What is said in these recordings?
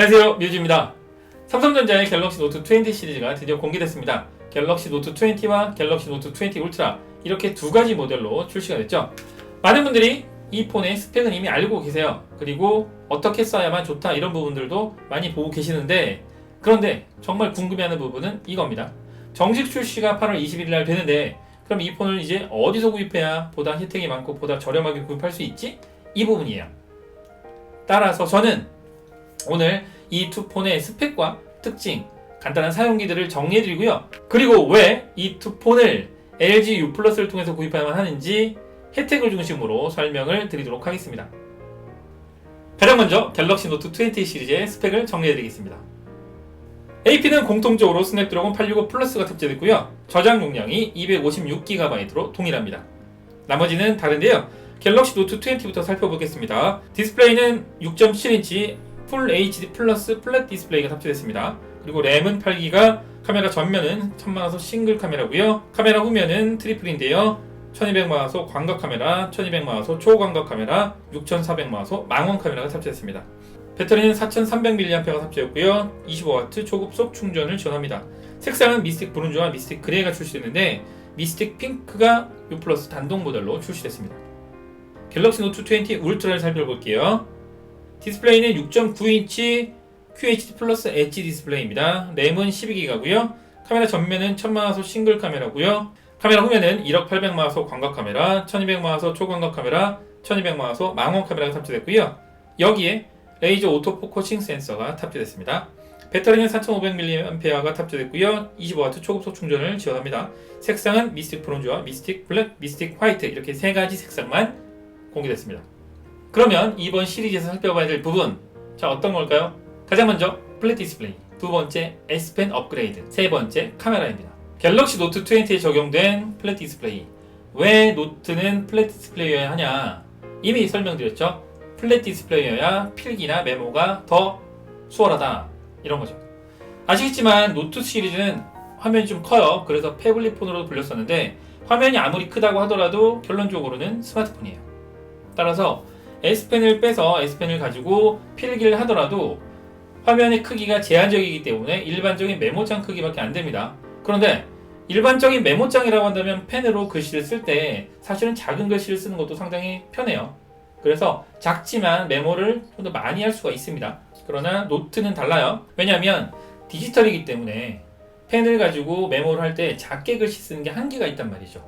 안녕하세요, 뮤즈입니다. 삼성전자의 갤럭시 노트 20 시리즈가 드디어 공개됐습니다. 갤럭시 노트 20와 갤럭시 노트 20 울트라 이렇게 두 가지 모델로 출시가 됐죠. 많은 분들이 이 폰의 스펙은 이미 알고 계세요. 그리고 어떻게 써야만 좋다 이런 부분들도 많이 보고 계시는데, 그런데 정말 궁금해하는 부분은 이겁니다. 정식 출시가 8월 21일 날 되는데 그럼 이 폰을 이제 어디서 구입해야 보다 혜택이 많고 보다 저렴하게 구입할 수 있지? 이 부분이에요. 따라서 저는 오늘 이 두 폰의 스펙과 특징, 간단한 사용기들을 정리해드리고요. 그리고 왜 이 두 폰을 LG U 플러스를 통해서 구입해야만 하는지 혜택을 중심으로 설명을 드리도록 하겠습니다. 가장 먼저 갤럭시 노트 20 시리즈의 스펙을 정리해드리겠습니다. AP는 공통적으로 스냅드래곤 865 플러스가 탑재됐고요. 저장 용량이 256GB로 동일합니다. 나머지는 다른데요. 갤럭시 노트 20부터 살펴보겠습니다. 디스플레이는 6.7인치 풀 HD 플러스 플랫 디스플레이가 탑재됐습니다. 그리고 램은 8기가, 카메라 전면은 1000만화소 싱글 카메라고요. 카메라 후면은 트리플인데요. 1200만화소 광각 카메라, 1200만화소 초광각 카메라, 6400만화소 망원 카메라가 탑재됐습니다. 배터리는 4300mAh가 탑재했고요. 25W 초급속 충전을 지원합니다. 색상은 미스틱 브론즈와 미스틱 그레이가 출시됐는데 미스틱 핑크가 U 플러스 단독 모델로 출시됐습니다. 갤럭시 노트 20 울트라를 살펴볼게요. 디스플레이는 6.9인치 QHD 플러스 엣지 디스플레이입니다. 램은 12기가고요. 카메라 전면은 1000만화소 싱글 카메라고요. 카메라 후면은 1억 800만화소 광각 카메라, 1200만화소 초광각 카메라, 1200만화소 망원 카메라가 탑재됐고요. 여기에 레이저 오토포커싱 센서가 탑재됐습니다. 배터리는 4500mAh가 탑재됐고요. 25W 초급속 충전을 지원합니다. 색상은 미스틱 브론즈와 미스틱 블랙, 미스틱 화이트 이렇게 세 가지 색상만 공개됐습니다. 그러면 이번 시리즈에서 살펴봐야 될 부분, 자 어떤 걸까요? 가장 먼저 플랫 디스플레이, 두 번째 S펜 업그레이드, 세 번째 카메라입니다. 갤럭시 노트 20에 적용된 플랫 디스플레이. 왜 노트는 플랫 디스플레이여야 하냐? 이미 설명드렸죠. 플랫 디스플레이여야 필기나 메모가 더 수월하다 이런 거죠. 아시겠지만 노트 시리즈는 화면이 좀 커요. 그래서 패블릿 폰으로도 불렸었는데 화면이 아무리 크다고 하더라도 결론적으로는 스마트폰이에요. 따라서 S펜을 빼서 S펜을 가지고 필기를 하더라도 화면의 크기가 제한적이기 때문에 일반적인 메모장 크기밖에 안 됩니다. 그런데 일반적인 메모장이라고 한다면 펜으로 글씨를 쓸 때 사실은 작은 글씨를 쓰는 것도 상당히 편해요. 그래서 작지만 메모를 좀 더 많이 할 수가 있습니다. 그러나 노트는 달라요. 왜냐하면 디지털이기 때문에 펜을 가지고 메모를 할 때 작게 글씨 쓰는 게 한계가 있단 말이죠.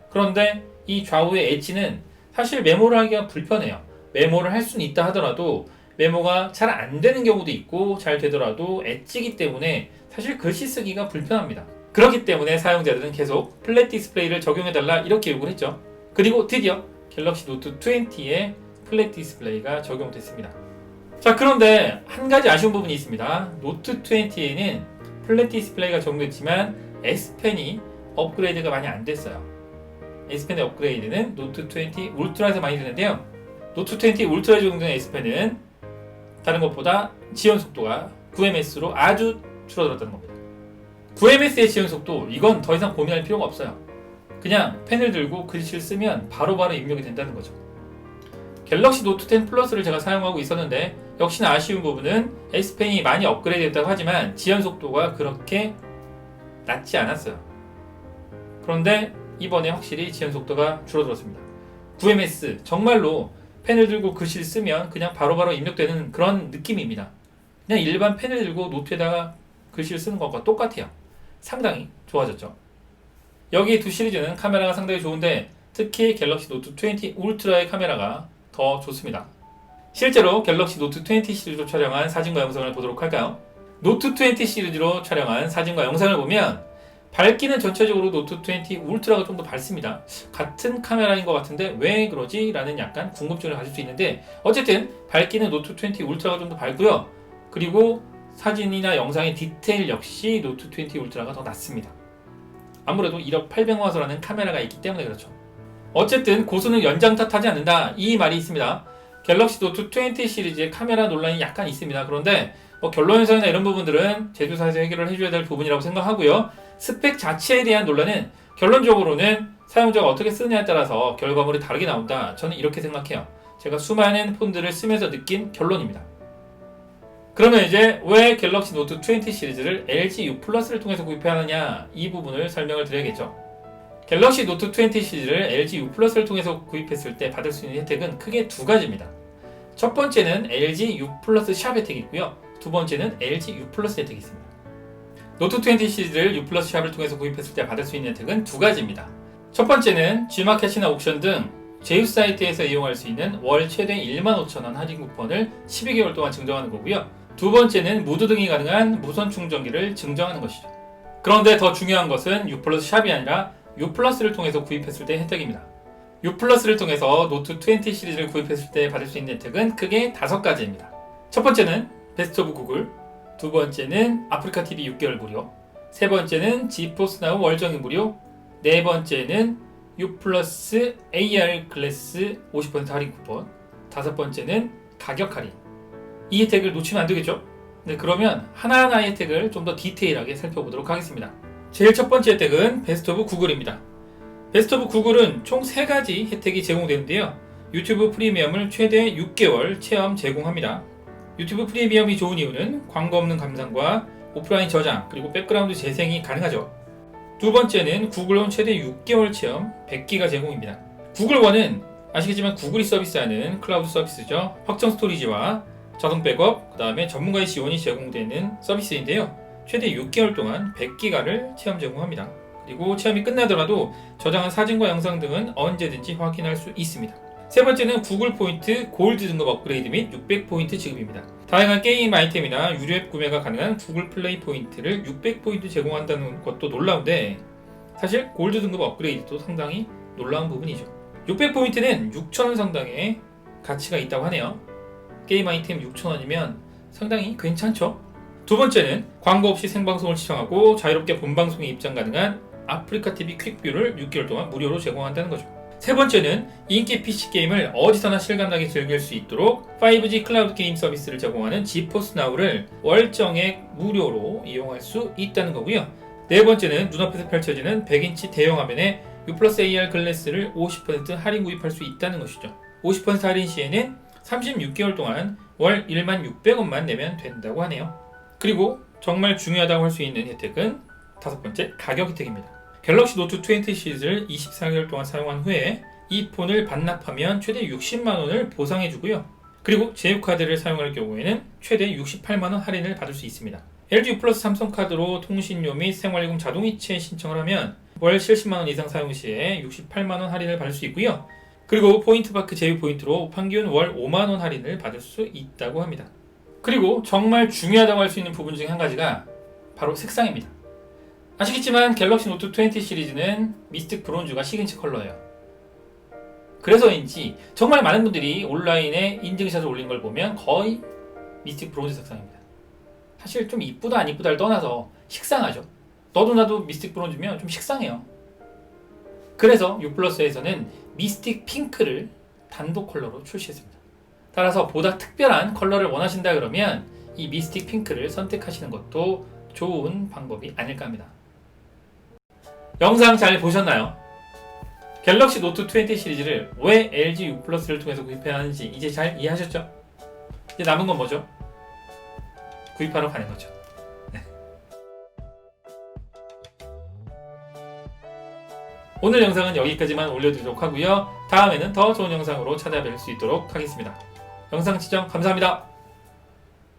그런데 이 좌우의 엣지는 사실 메모를 하기가 불편해요. 메모를 할 수는 있다 하더라도 메모가 잘 안 되는 경우도 있고 잘 되더라도 엣지이기 때문에 사실 글씨 쓰기가 불편합니다. 그렇기 때문에 사용자들은 계속 플랫 디스플레이를 적용해달라 이렇게 요구를 했죠. 그리고 드디어 갤럭시 노트 20에 플랫 디스플레이가 적용됐습니다. 자, 그런데 한 가지 아쉬운 부분이 있습니다. 노트 20에는 플랫 디스플레이가 적용됐지만 S펜이 업그레이드가 많이 안 됐어요. S펜의 업그레이드는 노트 20 울트라에서 많이 되는데요. 노트 20 울트라에 적용된 S펜은 다른 것보다 지원 속도가 9ms로 아주 줄어들었다는 겁니다. 9ms의 지원 속도, 이건 더 이상 고민할 필요가 없어요. 그냥 펜을 들고 글씨를 쓰면 바로바로 입력이 된다는 거죠. 갤럭시 노트 10 플러스를 제가 사용하고 있었는데 역시나 아쉬운 부분은 S펜이 많이 업그레이드 됐다고 하지만 지원 속도가 그렇게 낮지 않았어요. 그런데 이번에 확실히 지원 속도가 줄어들었습니다. 9ms, 정말로 펜을 들고 글씨를 쓰면 그냥 바로바로 입력되는 그런 느낌입니다. 그냥 일반 펜을 들고 노트에다가 글씨를 쓰는 것과 똑같아요. 상당히 좋아졌죠. 여기 두 시리즈는 카메라가 상당히 좋은데 특히 갤럭시 노트 20 울트라의 카메라가 더 좋습니다. 실제로 갤럭시 노트 20 시리즈로 촬영한 사진과 영상을 보도록 할까요? 노트 20 시리즈로 촬영한 사진과 영상을 보면 밝기는 전체적으로 노트 20 울트라가 좀 더 밝습니다. 같은 카메라인 것 같은데 왜 그러지? 라는 약간 궁금증을 가질 수 있는데 어쨌든 밝기는 노트 20 울트라가 좀 더 밝고요. 그리고 사진이나 영상의 디테일 역시 노트 20 울트라가 더 낫습니다. 아무래도 1억 800만화소라는 카메라가 있기 때문에 그렇죠. 어쨌든 고수는 연장 탓하지 않는다 이 말이 있습니다. 갤럭시 노트 20 시리즈의 카메라 논란이 약간 있습니다. 그런데 결론에서나 이런 부분들은 제조사에서 해결을 해줘야 될 부분이라고 생각하고요. 스펙 자체에 대한 논란은 결론적으로는 사용자가 어떻게 쓰느냐에 따라서 결과물이 다르게 나온다. 저는 이렇게 생각해요. 제가 수많은 폰들을 쓰면서 느낀 결론입니다. 그러면 이제 왜 갤럭시 노트 20 시리즈를 LG U 플러스를 통해서 구입해야 하느냐, 이 부분을 설명을 드려야겠죠. 갤럭시 노트 20 시리즈를 LG U 플러스를 통해서 구입했을 때 받을 수 있는 혜택은 크게 두 가지입니다. 첫 번째는 LG U 플러스 샵 혜택이 있고요. 두 번째는 LG U 플러스 혜택이 있습니다. 노트 20 시리즈를 U 플러스 샵을 통해서 구입했을 때 받을 수 있는 혜택은 두 가지입니다. 첫 번째는 G마켓이나 옥션 등 제휴 사이트에서 이용할 수 있는 월 최대 15,000원 할인 쿠폰을 12개월 동안 증정하는 거고요. 두 번째는 무드 등이 가능한 무선 충전기를 증정하는 것이죠. 그런데 더 중요한 것은 U 플러스 샵이 아니라 U 플러스를 통해서 구입했을 때 혜택입니다. U 플러스를 통해서 노트 20 시리즈를 구입했을 때 받을 수 있는 혜택은 크게 5가지입니다. 첫 번째는 베스트 오브 구글, 두 번째는 아프리카 TV 6개월 무료, 세 번째는 지포스 나우 월정액 무료, 네 번째는 U 플러스 AR 글래스 50% 할인 쿠폰, 다섯 번째는 가격 할인. 이 혜택을 놓치면 안 되겠죠? 네, 그러면 하나하나의 혜택을 좀 더 디테일하게 살펴보도록 하겠습니다. 제일 첫 번째 혜택은 베스트 오브 구글입니다. 베스트 오브 구글은 총 3가지 혜택이 제공되는데요. 유튜브 프리미엄을 최대 6개월 체험 제공합니다. 유튜브 프리미엄이 좋은 이유는 광고 없는 감상과 오프라인 저장, 그리고 백그라운드 재생이 가능하죠. 두 번째는 구글원 최대 6개월 체험 100기가 제공입니다. 구글원은 아시겠지만 구글이 서비스하는 클라우드 서비스죠. 확정 스토리지와 자동 백업, 그 다음에 전문가의 지원이 제공되는 서비스인데요. 최대 6개월 동안 100기가를 체험 제공합니다. 그리고 체험이 끝나더라도 저장한 사진과 영상 등은 언제든지 확인할 수 있습니다. 세 번째는 구글 포인트 골드 등급 업그레이드 및 600포인트 지급입니다. 다양한 게임 아이템이나 유료 앱 구매가 가능한 구글 플레이 포인트를 600포인트 제공한다는 것도 놀라운데, 사실 골드 등급 업그레이드도 상당히 놀라운 부분이죠. 600포인트는 6,000원 상당의 가치가 있다고 하네요. 게임 아이템 6,000원이면 상당히 괜찮죠? 두 번째는 광고 없이 생방송을 시청하고 자유롭게 본방송에 입장 가능한 아프리카 TV 퀵뷰를 6개월 동안 무료로 제공한다는 거죠. 세 번째는 인기 PC 게임을 어디서나 실감나게 즐길 수 있도록 5G 클라우드 게임 서비스를 제공하는 지포스 나우를 월정액 무료로 이용할 수 있다는 거고요. 네 번째는 눈앞에서 펼쳐지는 100인치 대형 화면에 U 플러스 AR 글래스를 50% 할인 구입할 수 있다는 것이죠. 50% 할인 시에는 36개월 동안 월 16,600원만 내면 된다고 하네요. 그리고 정말 중요하다고 할 수 있는 혜택은 다섯 번째, 가격 혜택입니다. 갤럭시 노트 20 시리즈를 24개월 동안 사용한 후에 이 폰을 반납하면 최대 60만원을 보상해주고요. 그리고 제휴카드를 사용할 경우에는 최대 68만원 할인을 받을 수 있습니다. LG U 플러스 삼성카드로 통신료 및 생활요금 자동이체 신청을 하면 월 70만원 이상 사용 시에 68만원 할인을 받을 수 있고요. 그리고 포인트마크 제휴 포인트로 평균 월 5만원 할인을 받을 수 있다고 합니다. 그리고 정말 중요하다고 할 수 있는 부분 중 한 가지가 바로 색상입니다. 아시겠지만 갤럭시 노트 20 시리즈는 미스틱 브론즈가 시그니처 컬러예요. 그래서인지 정말 많은 분들이 온라인에 인증샷을 올린 걸 보면 거의 미스틱 브론즈 색상입니다. 사실 좀 이쁘다 안 이쁘다를 떠나서 식상하죠. 너도 나도 미스틱 브론즈면 좀 식상해요. 그래서 U 플러스에서는 미스틱 핑크를 단독 컬러로 출시했습니다. 따라서 보다 특별한 컬러를 원하신다 그러면 이 미스틱 핑크를 선택하시는 것도 좋은 방법이 아닐까 합니다. 영상 잘 보셨나요? 갤럭시 노트 20 시리즈를 왜 LG U 플러스를 통해서 구입해야 하는지 이제 잘 이해하셨죠? 이제 남은 건 뭐죠? 구입하러 가는 거죠. 네. 오늘 영상은 여기까지만 올려드리도록 하고요. 다음에는 더 좋은 영상으로 찾아뵐 수 있도록 하겠습니다. 영상 시청 감사합니다.